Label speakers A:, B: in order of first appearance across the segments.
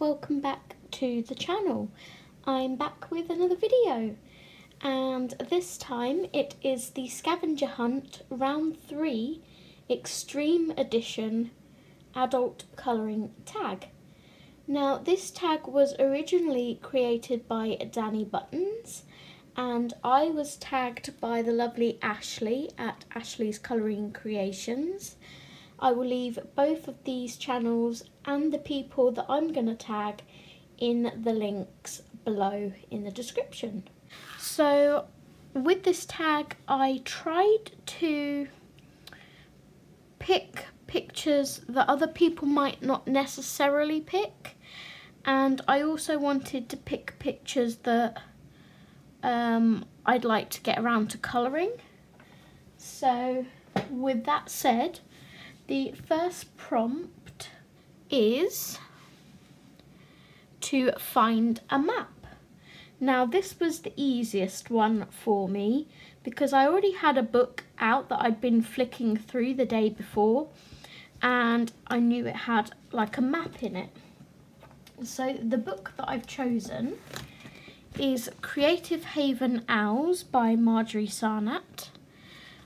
A: welcome back to the channel. I'm back with another video, and this time it is the Scavenger Hunt Round 3 Extreme Edition Adult Colouring Tag. Now this tag was originally created by Dani Buttons, and I was tagged by the lovely Ashley at Ashley's Colouring Creations. I will leave both of these channels and the people that I'm going to tag in the links below in the description. So with this tag I tried to pick pictures that other people might not necessarily pick, and I also wanted to pick pictures that I'd like to get around to colouring. So with that said, the first prompt is to find a map. Now this was the easiest one for me because I already had a book out that I'd been flicking through the day before, and I knew it had like a map in it. So the book that I've chosen is Creative Haven Owls by Marjorie Sarnat.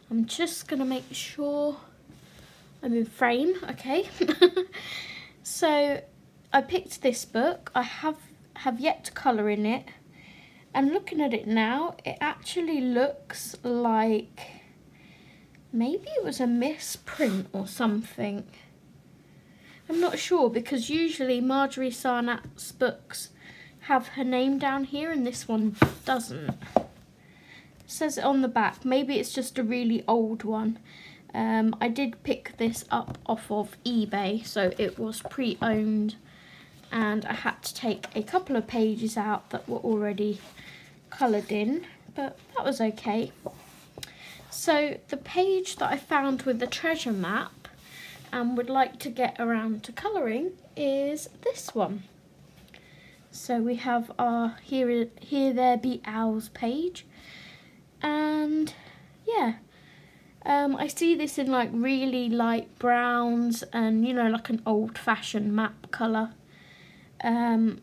A: I'm just going to make sure I'm in frame, okay. So I picked this book. I have yet to colour in it, and looking at it now, it actually looks like maybe it was a misprint or something. I'm not sure, because usually Marjorie Sarnat's books have her name down here and this one doesn't. It says it on the back. Maybe it's just a really old one. I did pick this up off of eBay, so it was pre-owned, and I had to take a couple of pages out that were already coloured in, but that was okay. So the page that I found with the treasure map and would like to get around to colouring is this one. So we have our Here There Be Owls page, and yeah. I see this in like really light browns and, you know, like an old-fashioned map colour, and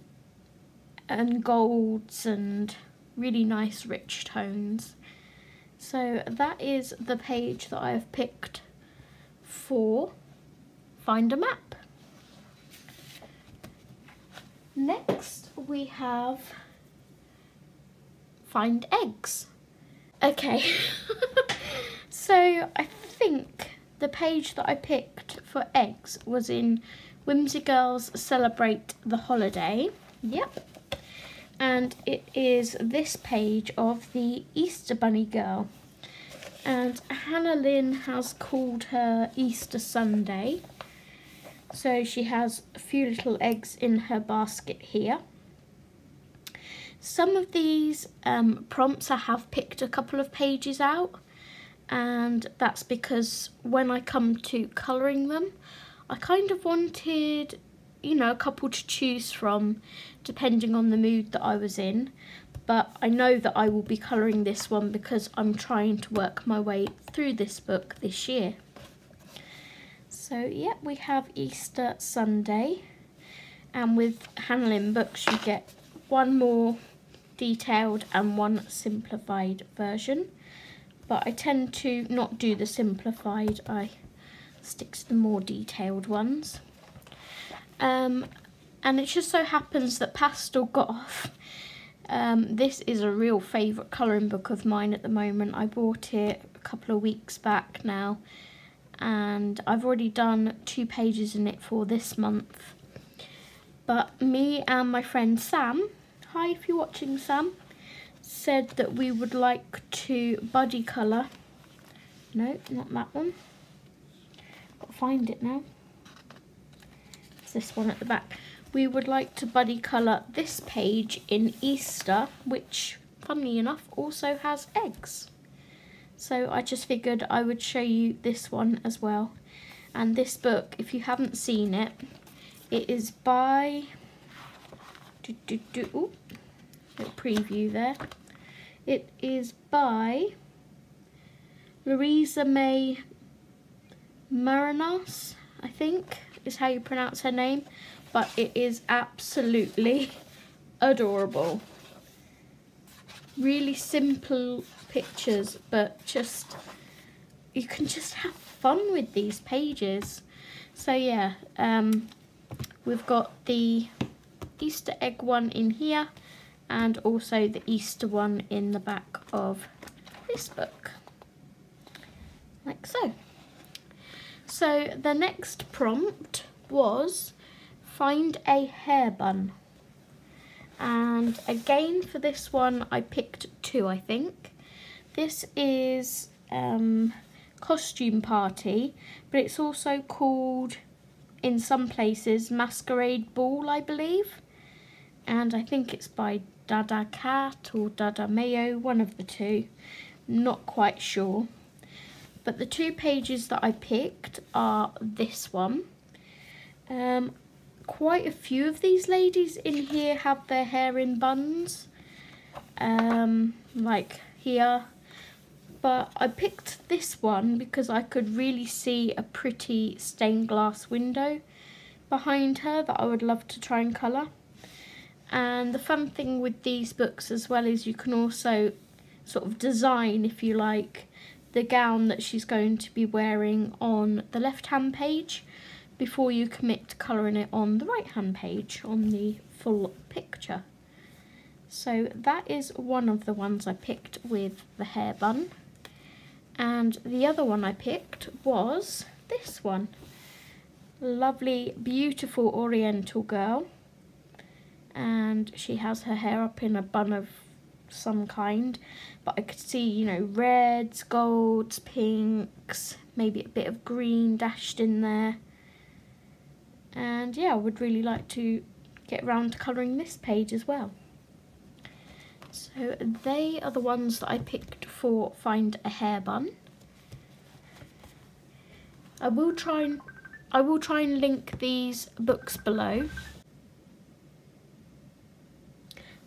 A: golds and really nice rich tones. So that is the page that I have picked for Find a Map. Next we have Find Eggs. Okay. So I think the page that I picked for eggs was in Whimsy Girls Celebrate the Holiday. Yep. And it is this page of the Easter Bunny Girl. And Hannah Lynn has called her Easter Sunday. So she has a few little eggs in her basket here. Some of these prompts I have picked a couple of pages out, and that's because when I come to colouring them, I kind of wanted, you know, a couple to choose from depending on the mood that I was in. But I know that I will be colouring this one because I'm trying to work my way through this book this year. So yeah, we have Easter Sunday, and with Hannah Lynn books you get one more detailed and one simplified version. But I tend to not do the simplified, I stick to the more detailed ones. And it just so happens that Pastel Goth, this is a real favourite colouring book of mine at the moment. I bought it a couple of weeks back now, and I've already done 2 pages in it for this month. But me and my friend Sam, hi if you're watching Sam, said that we would like to buddy colour. No, not that one. Got to find it now. It's this one at the back. We would like to buddy colour this page in Easter, which, funnily enough, also has eggs. So I just figured I would show you this one as well. And this book, if you haven't seen it, it is by... Ooh. Little preview there. It is by Louisa May Marinos, I think is how you pronounce her name. but it is absolutely adorable. Really simple pictures, but just, you can just have fun with these pages. So yeah, we've got the Easter egg one in here, and also the Easter one in the back of this book, like so. So the next prompt was find a hair bun, and again for this one I picked two, I think. This is Costume Party, but it's also called in some places Masquerade Ball, I believe, and I think it's by Dada Cat or Dada Mayo, one of the two, not quite sure. But the two pages that I picked are this one. Quite a few of these ladies in here have their hair in buns, like here. But I picked this one because I could really see a pretty stained glass window behind her that I would love to try and colour. And the fun thing with these books as well is you can also sort of design, if you like, the gown that she's going to be wearing on the left hand page before you commit to colouring it on the right hand page on the full picture. So that is one of the ones I picked with the hair bun, and the other one I picked was this one. Lovely, beautiful oriental girl, and she has her hair up in a bun of some kind, but I could see, you know, reds, golds, pinks, maybe a bit of green dashed in there. And yeah, I would really like to get around to colouring this page as well. So they are the ones that I picked for Find a Hair Bun. I will try and link these books below.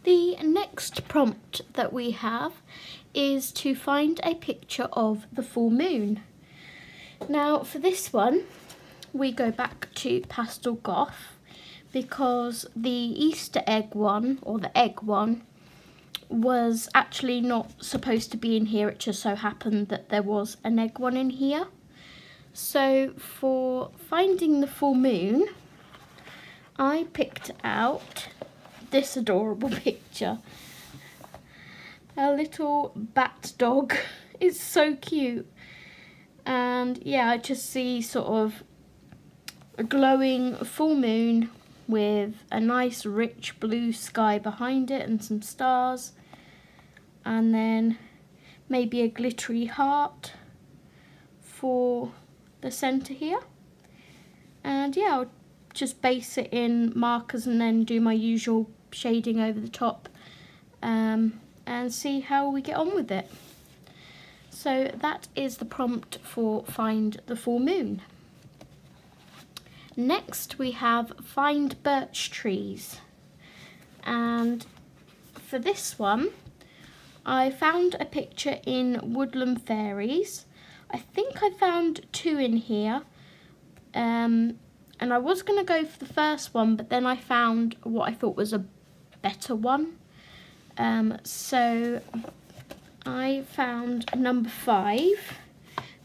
A: The next prompt that we have is to find a picture of the full moon. Now for this one, we go back to Pastel Goth because the Easter egg one, or the egg one, was actually not supposed to be in here. It just so happened that there was an egg one in here. So for finding the full moon, I picked out this adorable picture. A little bat dog is so cute, and yeah, I just see sort of a glowing full moon with a nice rich blue sky behind it and some stars, and then maybe a glittery heart for the centre here. And yeah, I'll just base it in markers and then do my usual shading over the top, and see how we get on with it. So that is the prompt for Find the Full Moon. Next we have Find Birch Trees, and for this one I found a picture in Woodland Fairies. I think I found two in here, and I was going to go for the first one, but then I found what I thought was a better one. So I found number 5,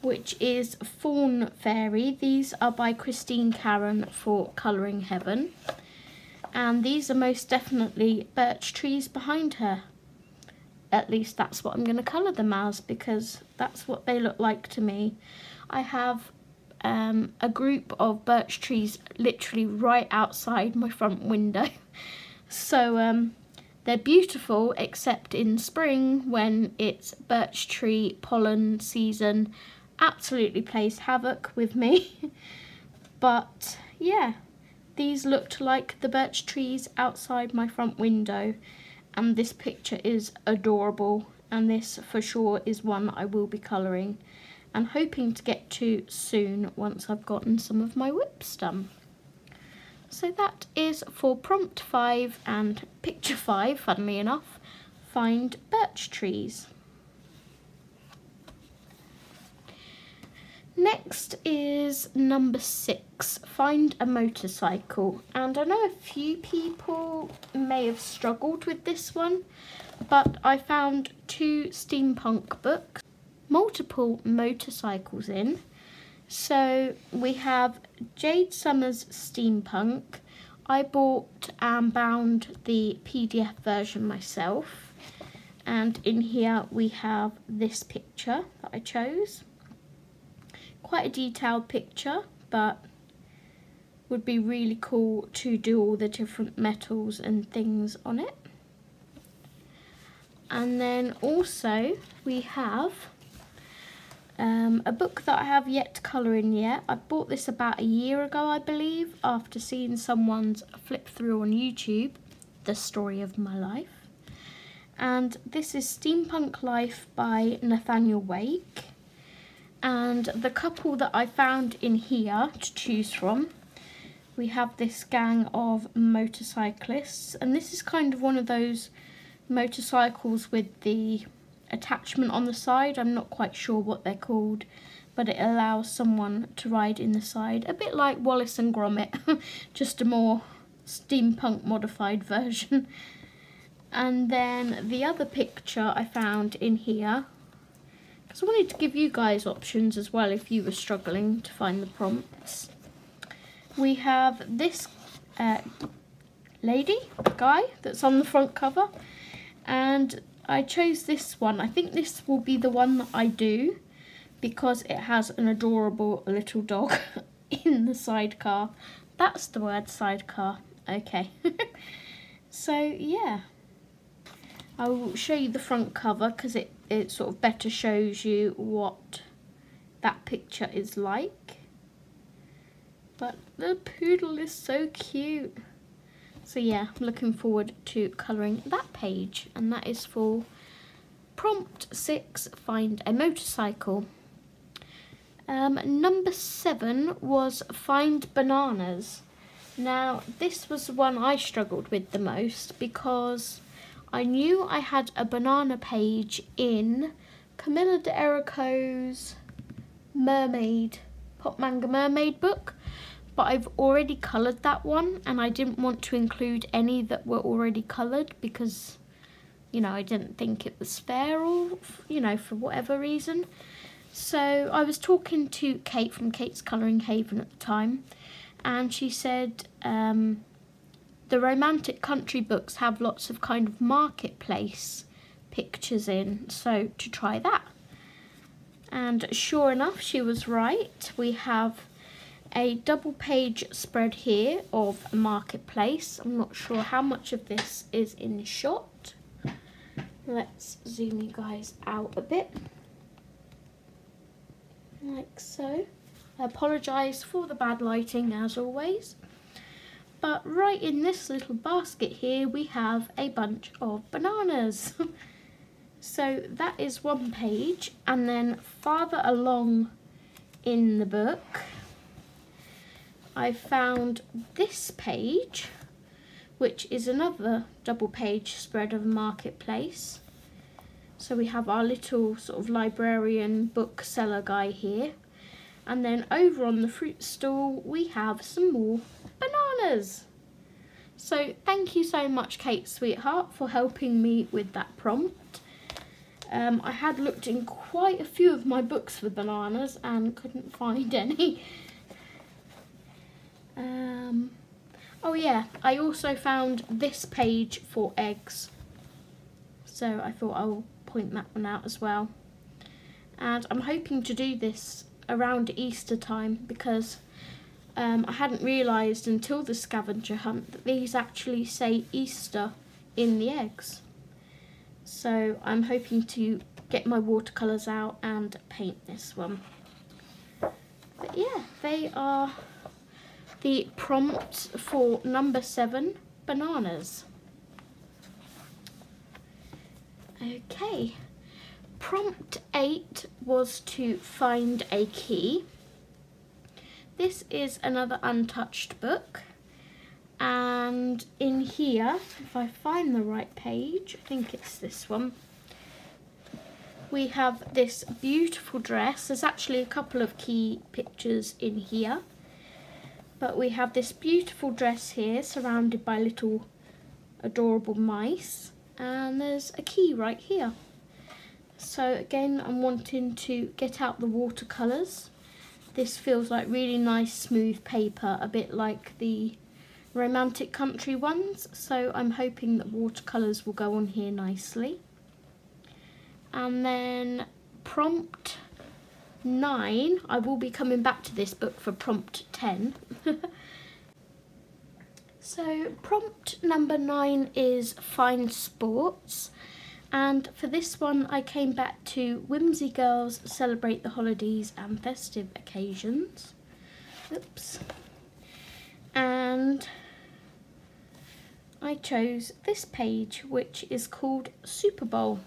A: which is Fawn Fairy. These are by Christine Karen for Colouring Heaven, and these are most definitely birch trees behind her. At least that's what I'm going to colour them as, because that's what they look like to me. I have a group of birch trees literally right outside my front window. So they're beautiful, except in spring when it's birch tree pollen season. Absolutely plays havoc with me. But yeah, these looked like the birch trees outside my front window, and this picture is adorable, and this for sure is one I will be colouring and hoping to get to soon once I've gotten some of my whips done. So that is for prompt 5 and picture 5, funnily enough, Find Birch Trees. Next is number 6, find a motorcycle. And I know a few people may have struggled with this one, but I found 2 steampunk books, multiple motorcycles in. So we have Jade Summers Steampunk. I bought and bound the PDF version myself. And in here we have this picture that I chose. Quite a detailed picture, but would be really cool to do all the different metals and things on it. And then also we have a book that I have yet to colour in yet. I bought this about a year ago, I believe, after seeing someone's flip through on YouTube, The Story of My Life. And this is Steampunk Life by Nathaniel Wake. And the couple that I found in here to choose from, we have this gang of motorcyclists. And this is kind of one of those motorcycles with the attachment on the side. I'm not quite sure what they're called, but it allows someone to ride in the side, a bit like Wallace and Gromit, just a more steampunk modified version. And then the other picture I found in here, because I wanted to give you guys options as well if you were struggling to find the prompts. We have this guy that's on the front cover, and I chose this one. I think this will be the one that I do because it has an adorable little dog in the sidecar. That's the word, sidecar. Okay. So yeah, I will show you the front cover because it sort of better shows you what that picture is like. But the poodle is so cute. So yeah, I'm looking forward to colouring that page, and that is for prompt 6, find a motorcycle. Number 7 was find bananas. Now this was the one I struggled with the most because I knew I had a banana page in Camilla D'Erico's Mermaid, Pop Manga Mermaid book. But I've already coloured that one, and I didn't want to include any that were already coloured because, you know, I didn't think it was fair, or, you know, for whatever reason. So I was talking to Kate from Kate's Colouring Haven at the time, and she said the romantic country books have lots of kind of marketplace pictures in, so to try that. And sure enough, she was right. We have a double page spread here of a marketplace. I'm not sure how much of this is InShot. Let's zoom you guys out a bit. Like so. I apologise for the bad lighting as always. But right in this little basket here we have a bunch of bananas. So that is one page, and then farther along in the book I found this page, which is another double page spread of a marketplace. So we have our little sort of librarian bookseller guy here, and then over on the fruit stall we have some more bananas. So thank you so much, Kate sweetheart, for helping me with that prompt. I had looked in quite a few of my books for bananas and couldn't find any. Oh yeah, I also found this page for eggs, so I thought I'll point that one out as well. And I'm hoping to do this around Easter time because I hadn't realised until the scavenger hunt that these actually say Easter in the eggs. So I'm hoping to get my watercolours out and paint this one. But yeah, they are the prompts for number 7, bananas. Okay, prompt 8 was to find a key. This is another untouched book, and in here, if I find the right page, I think it's this one. we have this beautiful dress. There's actually a couple of key pictures in here. But we have this beautiful dress here surrounded by little adorable mice. And there's a key right here. So again, I'm wanting to get out the watercolours. This feels like really nice smooth paper, a bit like the romantic country ones. So I'm hoping that watercolours will go on here nicely. And then prompt 9, I will be coming back to this book for prompt 10. So prompt number 9 is Find Sports, and for this one I came back to Whimsy Girls Celebrate the Holidays and Festive Occasions. Oops. And I chose this page, which is called Super Bowl.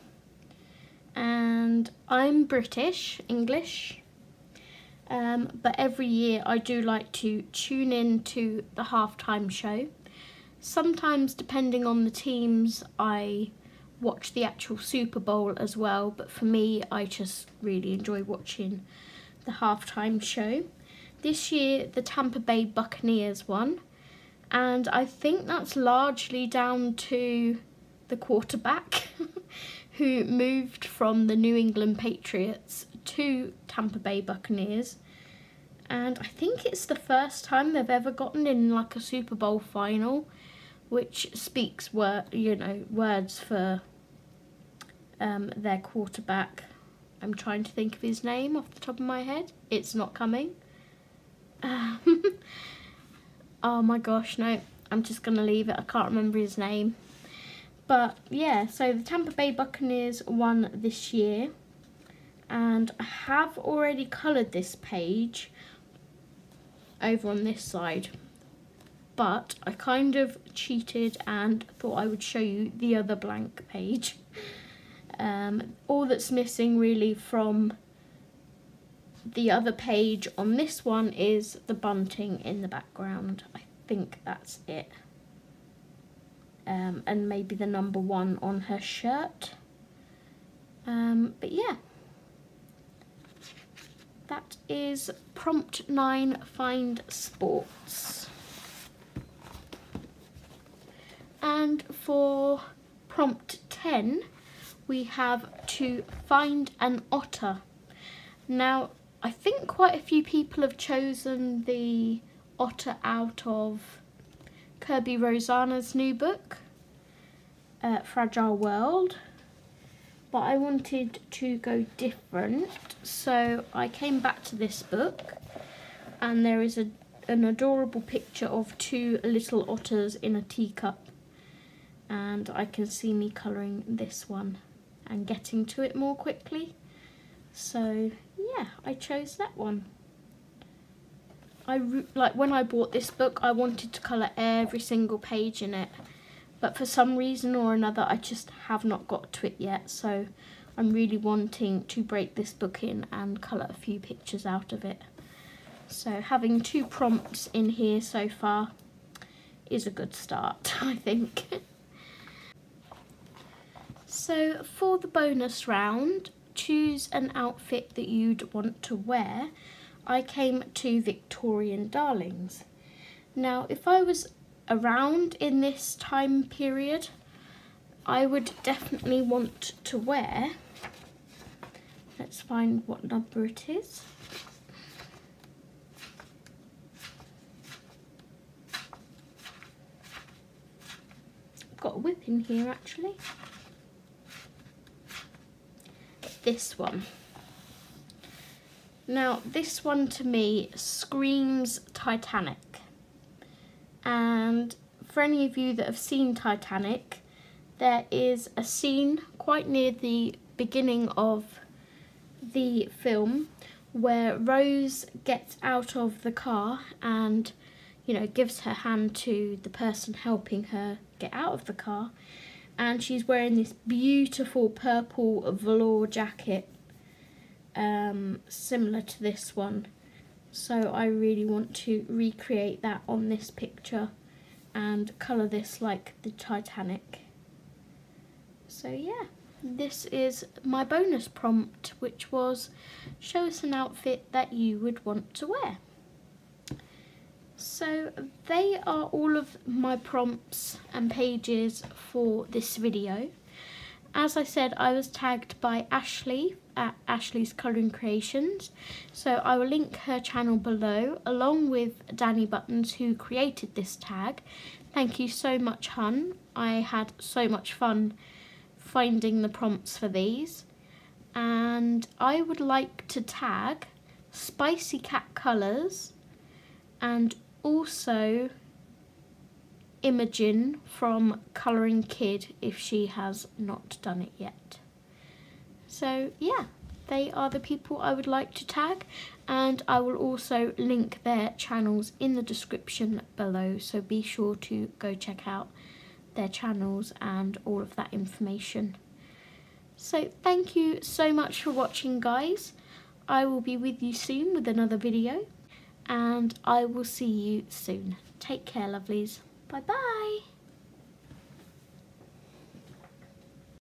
A: And I'm British, English, but every year I do like to tune in to the halftime show. Sometimes, depending on the teams, I watch the actual Super Bowl as well, but for me, I just really enjoy watching the halftime show. This year, the Tampa Bay Buccaneers won, and I think that's largely down to the quarterback who moved from the New England Patriots to Tampa Bay Buccaneers. And I think it's the first time they've ever gotten in like a Super Bowl final, which speaks words for their quarterback. I'm trying to think of his name off the top of my head. It's not coming. Oh my gosh, no, I'm just gonna leave it. I can't remember his name. But yeah, so the Tampa Bay Buccaneers won this year, and I have already coloured this page over on this side, but I kind of cheated and thought I would show you the other blank page. All that's missing really from the other page on this one is the bunting in the background. I think that's it. And maybe the number 1 on her shirt. But yeah, that is prompt 9, Find Sports. And for prompt 10, we have to find an otter. Now, I think quite a few people have chosen the otter out of Kirby Rosanna's new book, Fragile World, but I wanted to go different, so I came back to this book, and there is an adorable picture of 2 little otters in a teacup, and I can see me colouring this one and getting to it more quickly, so yeah, I chose that one. When I bought this book, I wanted to colour every single page in it, but for some reason or another I just have not got to it yet, so I'm really wanting to break this book in and colour a few pictures out of it. So having 2 prompts in here so far is a good start, I think. So for the bonus round, choose an outfit that you'd want to wear. I came to Victorian Darlings. Now, if I was around in this time period, I would definitely want to wear, let's find what number it is. I've got a whip in here actually. This one. Now, this one to me screams Titanic. And for any of you that have seen Titanic, there is a scene quite near the beginning of the film where Rose gets out of the car and, gives her hand to the person helping her get out of the car. And she's wearing this beautiful purple velour jacket, similar to this one, so I really want to recreate that on this picture and colour this like the Titanic. So yeah, this is my bonus prompt, which was show us an outfit that you would want to wear. So they are all of my prompts and pages for this video. As I said, I was tagged by Ashley at Ashley's Colouring Creations, so I will link her channel below, along with Dani Buttons, who created this tag. Thank you so much, hun. I had so much fun finding the prompts for these. And I would like to tag Spicy Cat Colours and also Imogen from Colouring Kid if she has not done it yet. So yeah, they are the people I would like to tag, and I will also link their channels in the description below, so be sure to go check out their channels and all of that information. So thank you so much for watching, guys. I will be with you soon with another video, and I will see you soon. Take care, lovelies. Bye bye.